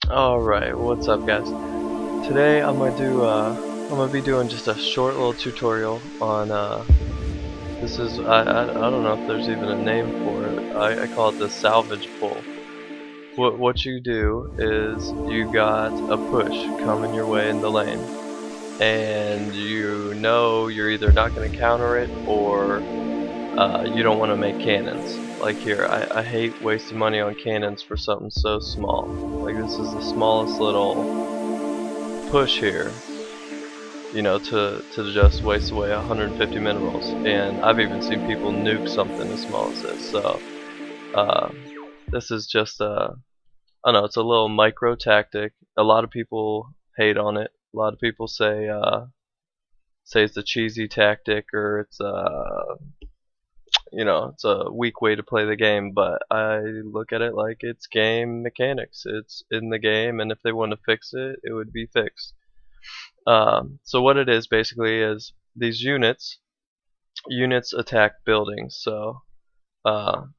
Alright, what's up guys? Today I'm gonna be doing just a short little tutorial on this is I don't know if there's even a name for it. I call it the Salvage-Pull. What you do is you got a push coming your way in the lane, and you know you're either not gonna counter it or you don't want to make cannons. Like here, I hate wasting money on cannons for something so small. Like this is the smallest little push here, you know, to just waste away 150 minerals. And I've even seen people nuke something as small as this. So uh, this is just I don't know, it's a little micro tactic. A lot of people hate on it. A lot of people say it's a cheesy tactic, or it's you know, it's a weak way to play the game, but I look at it like it's game mechanics. It's in the game, and if they want to fix it, it would be fixed. So what it is basically is these units attack buildings. So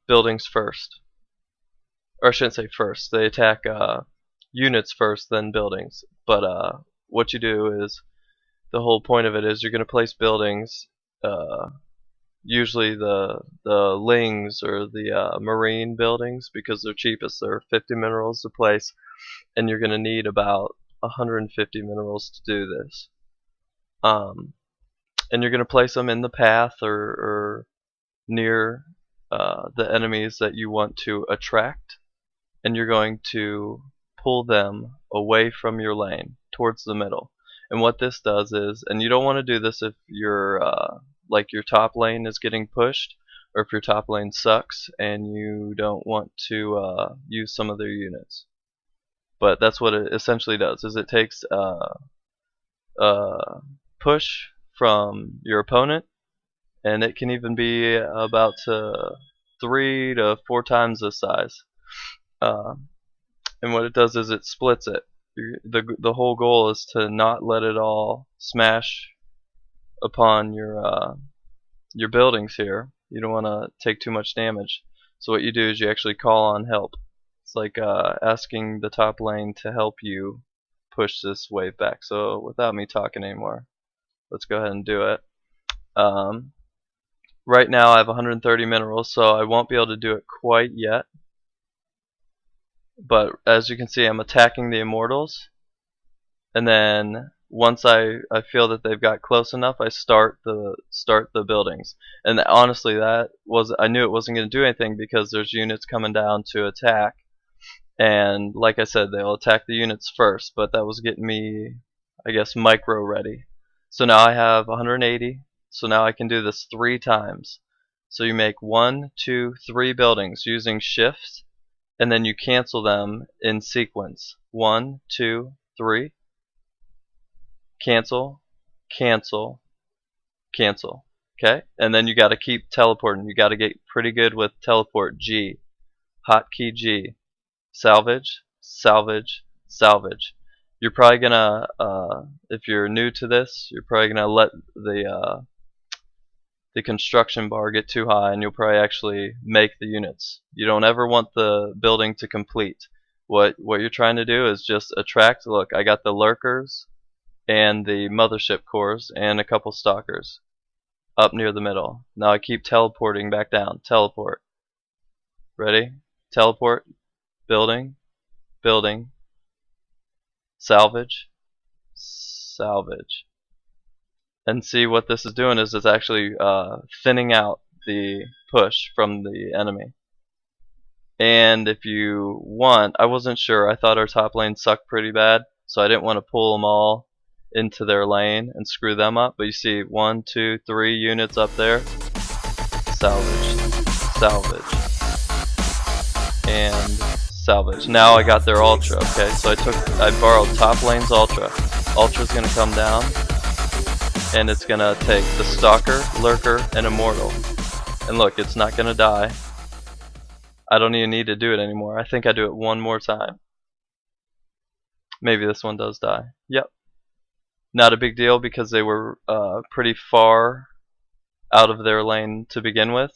buildings first, or I shouldn't say first. They attack units first, then buildings. But what you do is the whole point of it is you're going to place buildings. Usually the lings or the marine buildings, because they're cheapest. They're 50 minerals to place, and you're going to need about 150 minerals to do this. And you're going to place them in the path or near the enemies that you want to attract, and you're going to pull them away from your lane towards the middle. And what this does is, and you don't want to do this if you're like your top lane is getting pushed, or if your top lane sucks and you don't want to use some of their units. But that's what it essentially does, is it takes push from your opponent, and it can even be about 3 to 4 times this size. And what it does is it splits it. The whole goal is to not let it all smash upon your buildings here. You don't want to take too much damage. So what you do is you actually call on help. It's like asking the top lane to help you push this wave back. So without me talking anymore, let's go ahead and do it. Right now I have 130 minerals, so I won't be able to do it quite yet. But as you can see, I'm attacking the immortals, and then once I feel that they've got close enough, I start the buildings. And honestly, I knew it wasn't going to do anything because there's units coming down to attack. And like I said, they'll attack the units first, but that was getting me, I guess, micro ready. So now I have 180, so now I can do this 3 times. So you make 1, 2, 3 buildings using shift, and then you cancel them in sequence. 1, 2, 3. Cancel, cancel, cancel. Okay? And then you got to keep teleporting. You got to get pretty good with teleport. G. Hotkey G. Salvage, salvage, salvage. You're probably gonna, if you're new to this, you're probably gonna let the construction bar get too high, and you'll probably actually make the units. You don't ever want the building to complete. What you're trying to do is just attract. Look, I got the lurkers and the mothership cores and a couple stalkers up near the middle. Now I keep teleporting back down. Teleport. Ready? Teleport. Building, building, salvage, salvage. And see what this is doing is it's actually thinning out the push from the enemy. And if you want, I wasn't sure. I thought our top lane sucked pretty bad, so I didn't want to pull them all into their lane and screw them up. But you see 1, 2, 3 units up there. Salvage, salvage, and salvage. Now I got their ultra. Okay, so I borrowed top lane's ultra. Ultra's gonna come down, and it's gonna take the stalker, lurker, and immortal. And look, it's not gonna die. I don't even need to do it anymore. I think I do it one more time. Maybe this one does die. Yep. Not a big deal because they were pretty far out of their lane to begin with.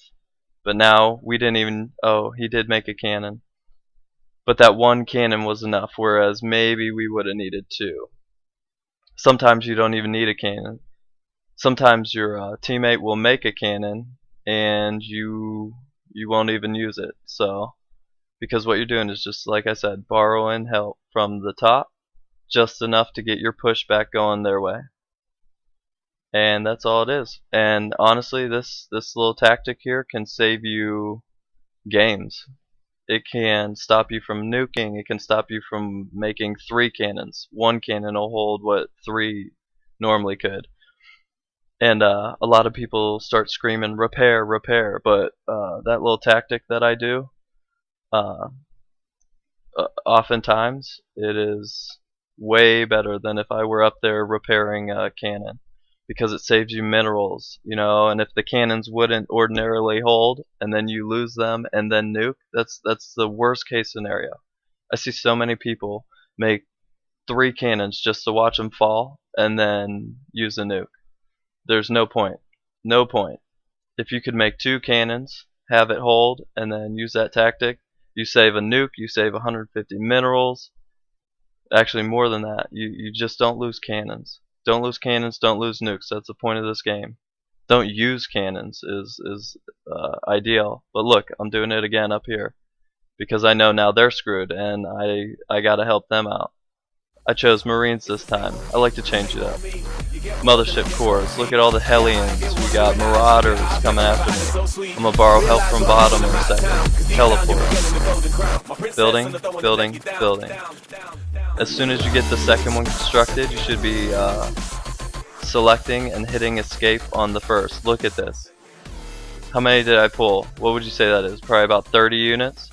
But now we didn't even. Oh, he did make a cannon. but that one cannon was enough, whereas maybe we would have needed two. Sometimes you don't even need a cannon. Sometimes your teammate will make a cannon and you won't even use it. So because what you're doing is just, like I said, borrowing help from the top, just enough to get your pushback going their way. And that's all it is. And honestly, this little tactic here can save you games. It can stop you from nuking. It can stop you from making 3 cannons. 1 cannon will hold what 3 normally could. And a lot of people start screaming repair, repair, but that little tactic that I do, oftentimes it is way better than if I were up there repairing a cannon, because it saves you minerals, you know. And if the cannons wouldn't ordinarily hold and then you lose them and then nuke, that's the worst case scenario. I see so many people make 3 cannons just to watch them fall and then use a nuke. There's no point. No point. If you could make 2 cannons, have it hold, and then use that tactic, you save a nuke, you save 150 minerals. Actually, more than that. You just don't lose cannons. Don't lose cannons, don't lose nukes. That's the point of this game. Don't use cannons is ideal. But look, I'm doing it again up here because I know now they're screwed and I gotta help them out. I chose Marines this time. I like to change it up. Mothership cores. Look at all the Hellions. We got Marauders coming after me. I'm gonna borrow help from bottom in a second. Teleport. Building, building, building. As soon as you get the second one constructed, you should be selecting and hitting escape on the first. Look at this. How many did I pull? What would you say that is? Probably about 30 units?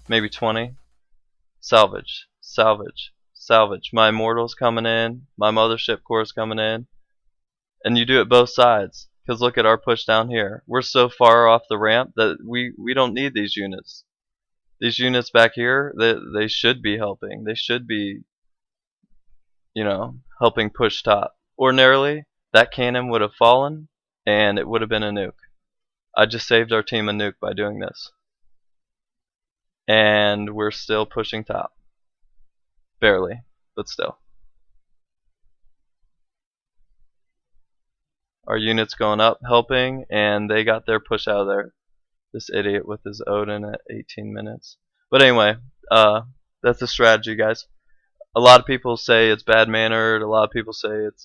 Maybe 20? Salvage. Salvage. Salvage. My immortal's coming in, my mothership core's coming in, and you do it both sides. Because look at our push down here. We're so far off the ramp that we don't need these units. These units back here, they should be helping. They should be, you know, helping push top. Ordinarily, that cannon would have fallen, and it would have been a nuke. I just saved our team a nuke by doing this. And we're still pushing top. Barely, but still. Our unit's going up, helping, and they got their push out of there. This idiot with his Odin at 18 minutes. But anyway, that's the strategy, guys. A lot of people say it's bad-mannered. A lot of people say it's,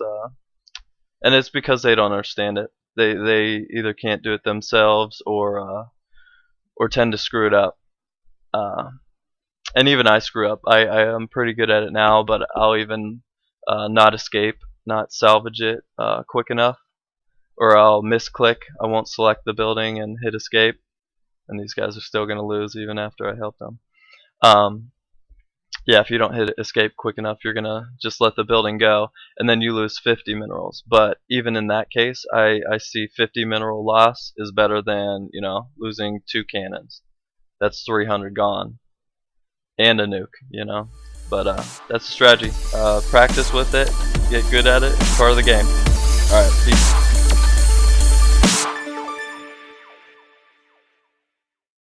and it's because they don't understand it. They either can't do it themselves or tend to screw it up. And even I screw up. I am pretty good at it now, but I'll even not escape, not salvage it quick enough, or I'll misclick. I won't select the building and hit escape, and these guys are still going to lose even after I help them. Yeah, if you don't hit escape quick enough, you're going to just let the building go, and then you lose 50 minerals. But even in that case, I see 50 mineral loss is better than, you know, losing 2 cannons. That's 300 gone. And a nuke, you know. But that's the strategy. Practice with it, get good at it, it's part of the game. Alright, peace.